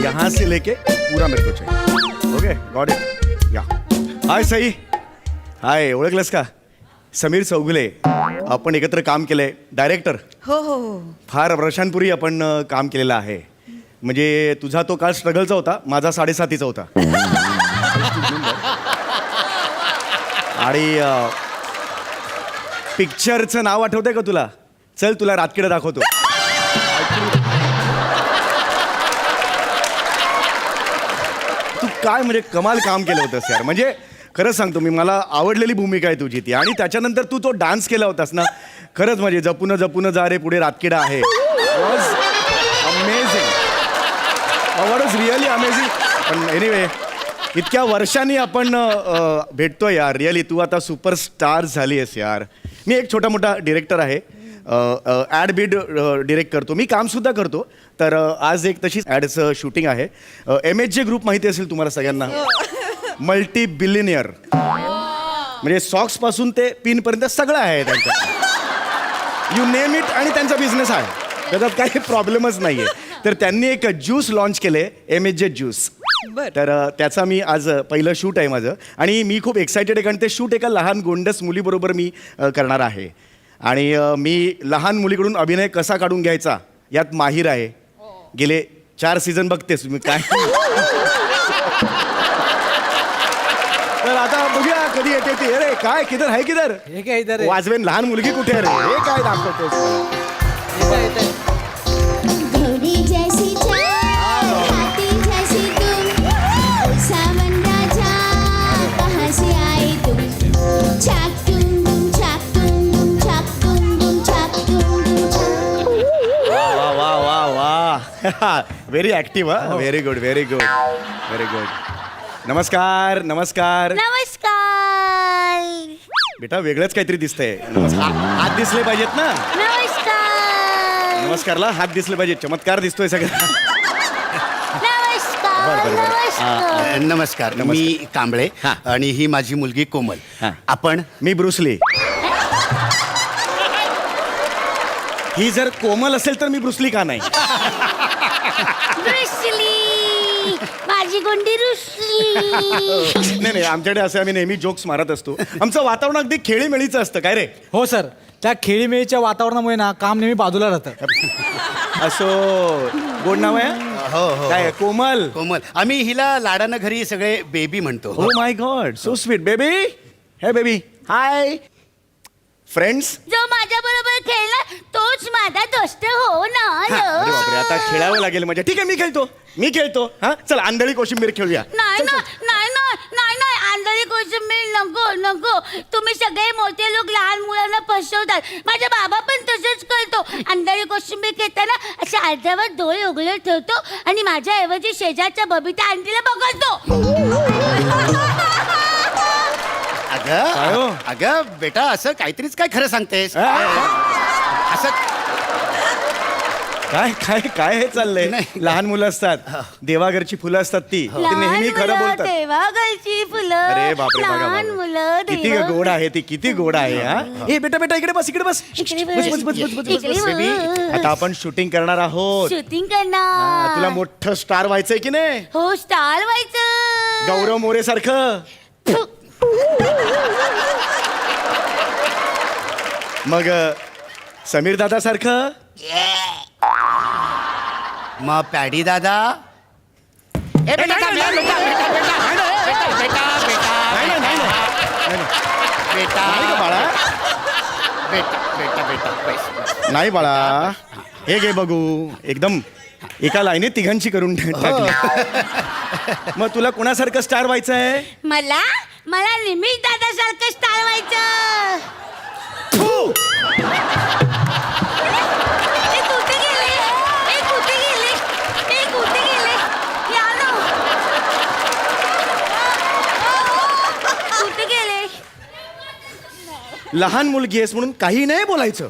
यहाँ से लेके पूरा मेरे को चाहिए. Okay got it. या हाय सई. हाय, ओळखलंस का? समीर चौगुले. आपण एकत्र काम केलंय. डायरेक्टर. हो हो हो. फार वर्षांपूर्वी आपण काम केलेलं आहे. म्हणजे तुझा तो काळ स्ट्रगलचा होता, माझा 7.5 होता. आणि पिक्चरचं नाव आठवतंय का तुला? चल तुला रातकिडे दाखवतो. तू काय म्हणजे कमाल काम केलं होतंस यार. म्हणजे खरंच सांगतो मी, मला आवडलेली भूमिका आहे तुझी ती. आणि त्याच्यानंतर तू तो डान्स केला होतास ना, खरंच म्हणजे जपून जपून जा रे पुढे रातकिडा आहे. Was amazing. Was really amazing. पण एनिवे, इतक्या वर्षांनी आपण भेटतोय यार. रिअली तू आता सुपरस्टार झाली आहेस यार. मी एक छोटा मोठा डिरेक्टर आहे. ॲड बीड डिरेक्ट करतो मी, कामसुद्धा करतो. तर आज एक तशीच ॲडचं शूटिंग आहे. MHJ ग्रुप माहिती असेल तुम्हाला सगळ्यांना. Multi billionaire. म्हणजे सॉक्सपासून ते पिनपर्यंत सगळं आहे त्यांचं. You name it. आणि त्यांचा बिझनेस आहे, त्याच्यात काही प्रॉब्लेमच नाही आहे. तर त्यांनी एक ज्यूस लॉन्च केले, MHJ ज्यूस. तर त्याचा मी आज पहिलं शूट आहे माझं. आणि मी खूप एक्सायटेड आहे, कारण ते शूट एका लहान गोंडस मुलीबरोबर मी करणार आहे. आणि मी लहान मुलीकडून अभिनय कसा काढून घ्यायचा यात माहीर आहे. गेले 4 सीझन बघतेस तुम्ही काय. तर आता बघूया कधी येते ती. अरे काय किधर आहे, किधर हे काय इधर वाजवेन लहान मुलगी कुठे रे? हे काय दाखवतोस? घोड़ी जैसी चाल, हाथी जैसी तुम, सावन राजा कहाँ से आए तुम? छाक तुम दुम, छाक तुम दुम, छाक तुम दुम, छाक तुम दुम, छाक. वा वा वा वा. Very active. हा, very good very good very good. नमस्कार नमस्कार. नमस्कार. बेटा वेगळंच काहीतरी दिसतंय. हात दिसले पाहिजेत ना. नमस्कार. नमस्कारला हात दिसले पाहिजे. चमत्कार दिसतोय सगळं. नमस्कार. बरं. नमस्कार. नमस्कार. मी कांबळे हा. आणि ही माझी मुलगी कोमल. हा. आपण मी ब्रुसली. ही जर कोमल असेल तर मी ब्रुसली का नाही? रुसली. माझी गुंडी रुसली. नाही नाही, आमच्याकडे असं आम्ही नेहमी जोक्स मारत असतो. आमचं वातावरण अगदी खेळीमेळीचं असतं. काय रे? हो सर, त्या खेळीमेळीच्या वातावरणामुळे ना काम नेहमी बाजूला राहतं. असो. गोड नाव आहे. हो हो काय कोमल? कोमल. आम्ही हिला लाडानं घरी सगळे बेबी म्हणतो. Oh my God, so sweet. Baby. हे बेबी. हाय. फ्रेंड्स. जो माझ्या बरोबर खेळला तोच माझा दोस्त हो ना. अरे बापरे, आता खेळावं लागेल म्हणजे. ठीक आहे, मी खेळतो. हा चल, आंधळी कोशिंबीर खेळूया. नाही चल, ना, चल. नाही नाही नाही नाही, आंधळी कोशिंबीर नको नको. तुम्ही सगळे मोठे लोक लहान मुलांना फसवतात. माझा बाबा पण तसंच करतो. आंधळी कोशिंबीर खेळताना अशा अर्ध्यावर डोळे उघडे ठेवतो आणि माझ्या ऐवजी शेजारच्या बबिता आंटीला बघतो. काय हो? अगं बेटा, असं काहीतरीच काय खरं सांगतेस? असं काय काय काय हे चाललंय? नाही. लहान मुलं असतात, देवाघरची फुलं असतात ती. ते नेहमी खरं बोलतात. देवाघरची फुलं. अरे बापरे, बघा लहान बघा. मुलं किती गोड आहे ती, किती गोड आहे. हा ए बेटा बेटा, इकडे बस, इकडे बस. इकडे बस बस बस बस बस इकडे बस. बेबी, बस. आता आपण शूटिंग करणार आहोत. शूटिंग हा, करणार. तुला मोठं स्टार व्हायचंय की नाही? हो, स्टार व्हायचं. गौरव मोरे सारखं. मग समीर दादा सारखं. मग पॅडी दादा. बेटा नाही का बाळा? बेटा बेटा. नाही बाळा, हे घे बघू. एकदम एका लाईने तिघांची करून टाकली. मग तुला कोणासारखं स्टार व्हायचं आहे? मला मला निमिष दादा सारखं स्टार व्हायचं. ए, कुठे गेले? ए, कुठे गेले? ए, कुठे गेले? या ना. कुठे गेले? लहान मुलगी आहेस म्हणून काही नाही बोलायचं.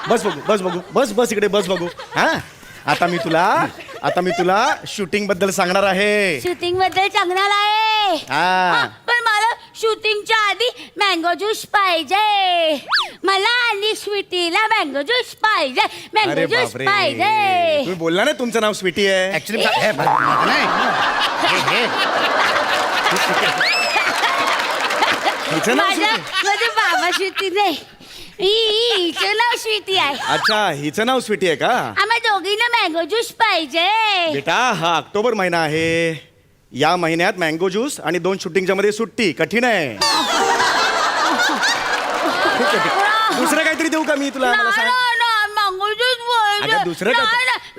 बस बघू, बस बघू, बस बस इकडे बस बघू. हा आता मी तुला शूटिंग बद्दल सांगणार आहे. शूटिंग बद्दल सांगणार आहे. हा. पण मला शूटिंगच्या आधी मँगो ज्यूस पाहिजे मला आणि स्वीटीला मँगो ज्यूस पाहिजे मँगो अरे ज्यूस बापरे पाहिजे. तुम्ही बोलला ना तुमचं नाव स्वीटी आहे. ऍक्च्युली नाही हिचं नाव माझ्या स्वीटी? माझ्या बाबा स्वीटी नाही हिचं नाव स्वीटी आहे. अच्छा हिचं नाव स्वीटी आहे का. आम्हा दोघींना मँगो ज्यूस पाहिजे. बेटा हा ऑक्टोबर महिना आहे. या महिन्यात मँगो ज्यूस आणि 2 शूटिंगच्या मध्ये सुट्टी कठीण आहे. खूप कठीण. दुसरं काहीतरी देऊ का मी तुला मला सांग. मँगो ज्यूस अगं, दुसरं काय?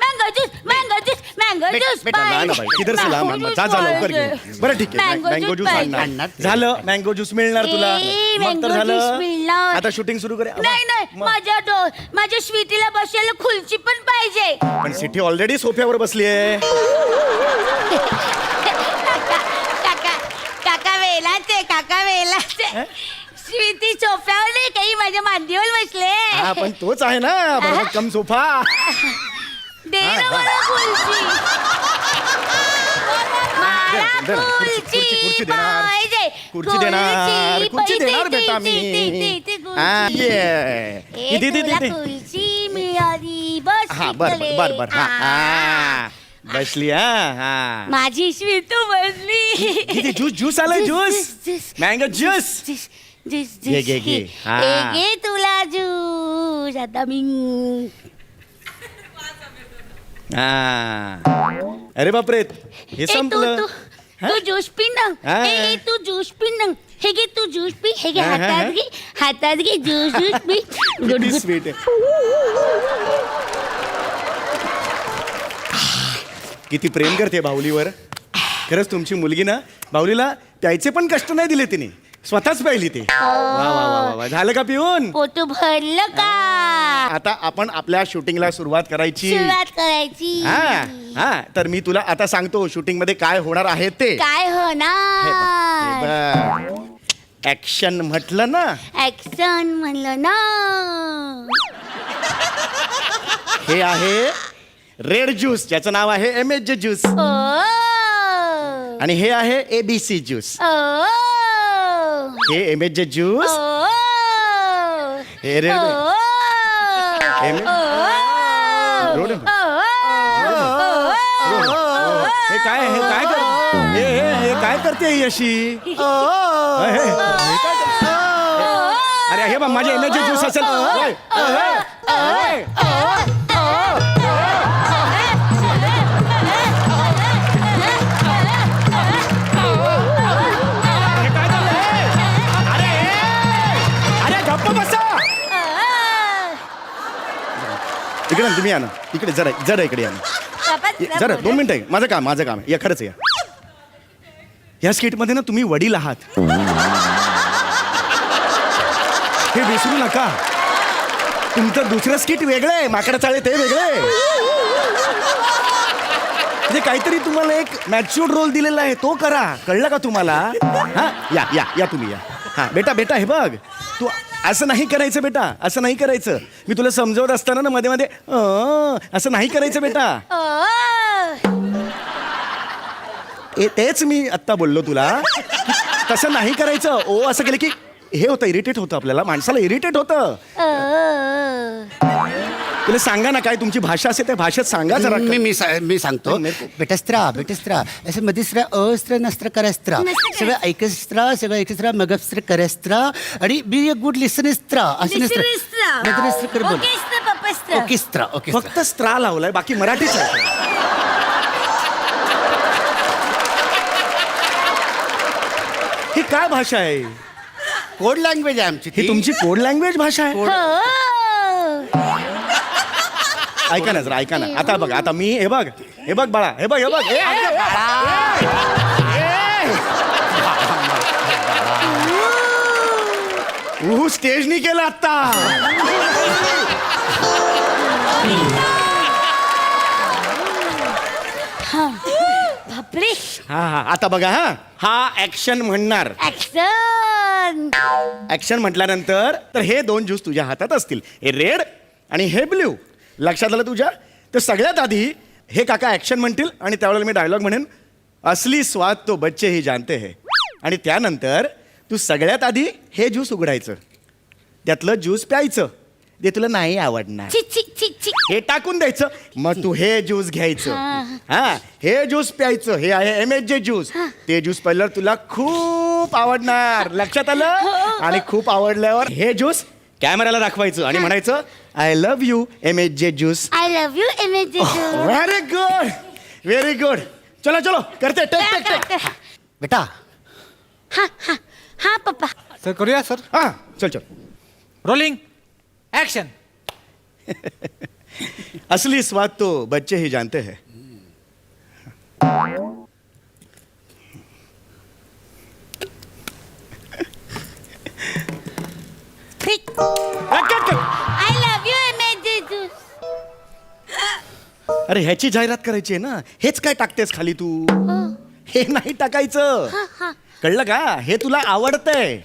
Mango juice mango juice mango juice बेटा जा ना बाई किधर से ला जा जा लवकर घेऊन. बरं ठीक आहे मँगो ज्यूस आणणार. झालं मँगो ज्यूस मिळणार तुला. मग तर झालं. आता शूटिंग सुरू करूया. नाही नाही मग. माझ्या स्वीटीला बसायला खुर्ची पण पाहिजे. पण सिटी ऑलरेडी सोफ्यावर बसली आहे. काका वेलाचे स्वीटी सोफ्यावर नाही काही माझ्या मांडीवर बसले. हा पण तोच आहे ना भरभक्कम सोफा. दे ना मला खुर्ची. मला दे ना, खुर्ची देणार. पाहिजे. खुर्ची देणार खुर्ची देणार बेटा मी. हा, ये. दे. खुर्ची मिळाली बस हा बर हा हा बसली हा. माझी स्वीटू बसली. किती ज्यूस आलाय ज्यूस मँगो ज्यूस. घे. हा. घे तुला ज्यूस आता मी हा. अरे बापरे हे संपलं. तू ज्यूस पी ना. हा. तू ज्यूस पी ना. हे घे तू ज्यूस पी. हे घे हा, हा, हातात घे juice P. Good good. Sweet आहे. किती प्रेम करते बाहुलीवर. खरंच तुमची मुलगी ना बाहुलीला प्यायचे पण कष्ट नाही दिले तिने स्वतःच प्यायली ते. वा. झालं का पिऊन. पोट भरलं का. आता आपण आपल्या शूटिंगला सुरुवात करायची. करायची. हा तर मी तुला आता सांगतो शूटिंग मध्ये काय होणार आहे ते. काय होणार. ऍक्शन म्हटलं ना ऍक्शन म्हणलं ना. हे आहे रेड ज्यूस ज्याचं नाव आहे MHJ ज्यूस. आणि हे आहे ABC ज्यूस. हे MHJ ज्यूस. हे रेड हे काय करते ही अशी. अरे हे बघ माझे MHJ ज्यूस असेल. इकडे तुम्ही या ना इकडे जरा इकडे या ना जरा 2 मिनिटं आहे. माझं काम आहे या खरंच या. या स्किटमध्ये ना तुम्ही वडील आहात हे विसरू नका. तुमचं दुसरं स्किट वेगळं आहे माकडा चाळे ते वेगळं आहे. म्हणजे काहीतरी तुम्हाला एक मॅच्युअर्ड रोल दिलेला आहे तो करा. कळलं का तुम्हाला. हा या तुम्ही या. हा बेटा हे बघ तू असं नाही करायचं बेटा. असं नाही करायचं. मी तुला समजवत असताना ना मध्ये असं नाही करायचं बेटा. तेच मी आत्ता बोललो तुला तसं नाही करायचं. ओ असं केलं की हे होतं इरिटेट होतं आपल्याला माणसाला इरिटेट होतं. तुला सांगा ना काय तुमची भाषा असेल त्या भाषेत सांगा जरा. मी सांगतो. बेटस्त्रा असं मध्यस्त्र अस्त्र नस्त्र करस्त्र सगळं ऐकस्त्र मगस्त्र करस्त्र आणि बी अ गुड लिसनिस्त्र असं नस्त्र कर बोल. ओके फक्त स्त्रा लावलाय बाकी मराठीच आहे. ही काय भाषा आहे. कोड लँग्वेज आहे आमची. ही तुमची कोड लँग्वेज भाषा आहे. ऐका ना आता बघ आता मी हे बघ बाळा हे बघ स्टेजनी केलं आता. बापरे. हा आता बघा हा ऍक्शन म्हणणार. ऍक्शन म्हटल्यानंतर तर हे 2 ज्यूस तुझ्या हातात असतील. हे रेड आणि हे ब्ल्यू. लक्षात आलं तुझ्या. तर सगळ्यात आधी हे काका ऍक्शन म्हणतील आणि त्यावेळेला मी डायलॉग म्हणेन असली स्वाद तो बच्चे ही जानते है. आणि त्यानंतर तू सगळ्यात आधी हे ज्यूस उघडायचं, त्यातलं ज्यूस प्यायचं, ते तुला नाही आवडणार. ची ची ची ची. हे टाकून द्यायचं, मग तू हे ज्यूस घ्यायचं. हा, हे ज्यूस प्यायचं. हे आहे MHJ ज्यूस. ते ज्यूस पहिलं तुला खूप आवडणार, लक्षात आलं? आणि खूप आवडल्यावर हे ज्यूस कॅमेराला दाखवायचं आणि म्हणायचं I love you MHJ juice. I love you MHJ juice. Very good, very good. चलो चलो, करते, टेक टेक टेक. बेटा हा हा हा पप्पा. सर करूया सर. हा, चल चल. Rolling action. असली स्वाद तो बच्चे ही जानते हैं. I love you MHJ juice. अरे ह्याची जाहिरात करायची आहे ना, हेच काय टाकतेस खाली तू? हे नाही टाकायचं, कळलं का? हे तुला आवडतंय,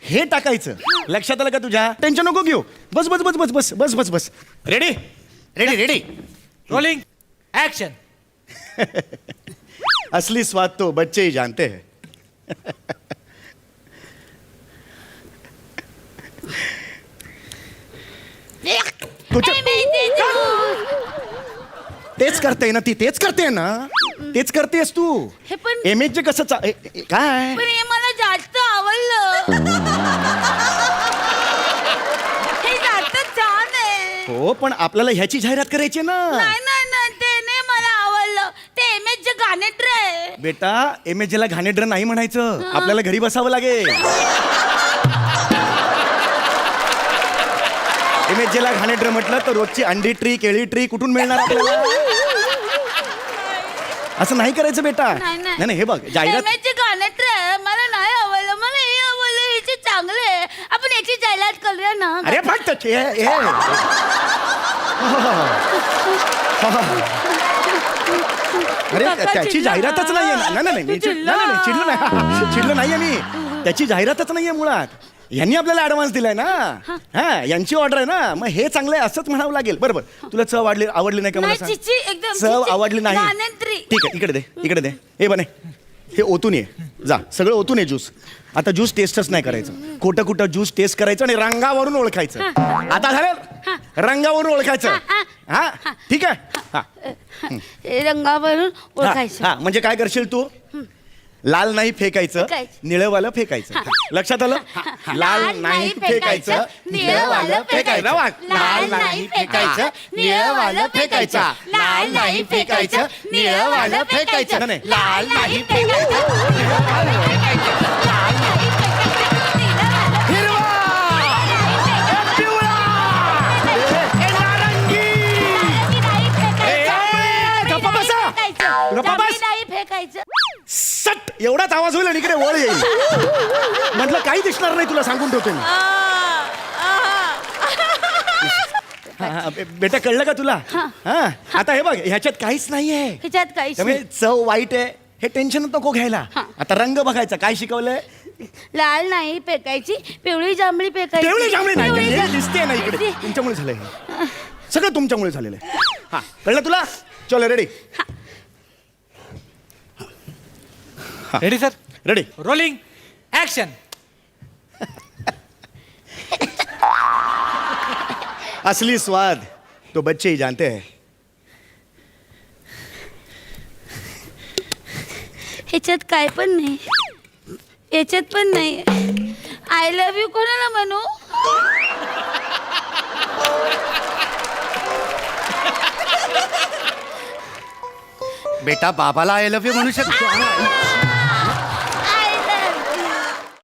हे टाकायचं. लक्षात आलं का तुझ्या? टेन्शन नको घेऊ. बस बस बस बस बस बस बस बस. Ready ready ready. Rolling action. असली स्वाद तो बच्चे ही जानते हैं. तुझ्या- MHJ ज्यूस. तेच करते ना ती, तेच करते ना, तेच करतेस तू. हे पण MHJ कसं काय? पण हे मला जास्त आवडलं. हे जास्त छान आहे. हो, पण आपल्याला ह्याची जाहिरात करायची ना. नाही नाही नाही, ते नाही मला आवडलं. ते MHJ घाणेरडं आहे. बेटा, MHJ ला घाणेरडं नाही म्हणायचं, आपल्याला घरी बसावं लागेल. MHJ ला घाणेरडं म्हटलं तर रोजची अंडी ट्री, केळी ट्री कुठून मिळणार आपल्याला? असं नाही करायचं बेटा. नाही, नाही. नाही नाही, हे बघ जाहिरात. MHJ घाणेरडं आहे. मला नाही आवडलं. मला हे आवडलं. ह्याचे चांगले आहे. आपण याची जाहिरात करूया ना. अरे फक्त अरे काका त्याची चिडला. जाहिरातच नाहीये ना. नाही नाही, तू चिडला. चिडलं नाही, चिडलं नाहीये मी. त्याची जाहिरातच नाहीये मुळात. यांनी आपल्याला ऍडव्हान्स दिलाय ना. हा, यांची ऑर्डर आहे ना, मग हे चांगलं आहे असंच म्हणावं लागेल. बरोबर. तुला चव आवडली नाही का? मला नाही, सांग. चिची, एकदम चव चिची. आवडली नाही. घाणेरडी. ठीक आहे, इकडे दे. हे बने, हे ओतून ये. जा, सगळं ओतून ये ज्यूस. आता ज्यूस टेस्टच नाही करायचं. खोटं ज्यूस टेस्ट करायचं आणि रंगावरून ओळखायचं. आता झालं, रंगावरून ओळखायचं. हा, ठीक आहे. हा, हे रंगावरून ओळखायचं. हा, म्हणजे काय करशील तू? लाल नाही फेकायचं, फेकायचं. निळंवालं फेकायचं. लक्षात आलं? लाल नाही फेकायचं, निळंवालं फेकायचं. लाल नाही फेकायचं, निळंवालं फेकायचं. लाल नाही फेकायचं, निळंवालं फेकायचं. नाही. लाल नाही फेकायचं, निळंवालं फेकायचं. लाल नाही फेकायचं, निळंवालं हिरवा, पिवळा, नारंगी. नाही फेकायचं. गप्पा बसा. गप्पा बस. नाही फेकायचं. सट एवढाच आवाज होईल आणि इकडे वळ येईल. म्हटलं काही दिसणार नाही तुला, सांगून ठेवतो मी. बेटा, कळलं का तुला? हा, आता हे बघ, ह्याच्यात काहीच नाहीये. ह्याच्यात काहीच त्यामुळे नाही. चव वाईट आहे, हे टेन्शन नको घ्यायला. आता रंग बघायचा. काय शिकवलंय? लाल नाही फेकायची, पिवळी जांभळी फेकायची. तेवढे जांभळे नाही, पिवळी हे दिसते ना इकडे. तुमच्यामुळे झालंय हे. सगळं तुमच्यामुळे झालेलं आहे. हा, कळलं तुला? चलो, ready ready sir. Ready. Rolling action. असली स्वाद तो बच्चे ही जानते हैं. ह्याच्यात काय पण नाही. याच्यात पण नाही. आय लव्ह यू कोणाला म्हणू? बेटा, बाबाला आय लव्ह यू म्हणू शकतो.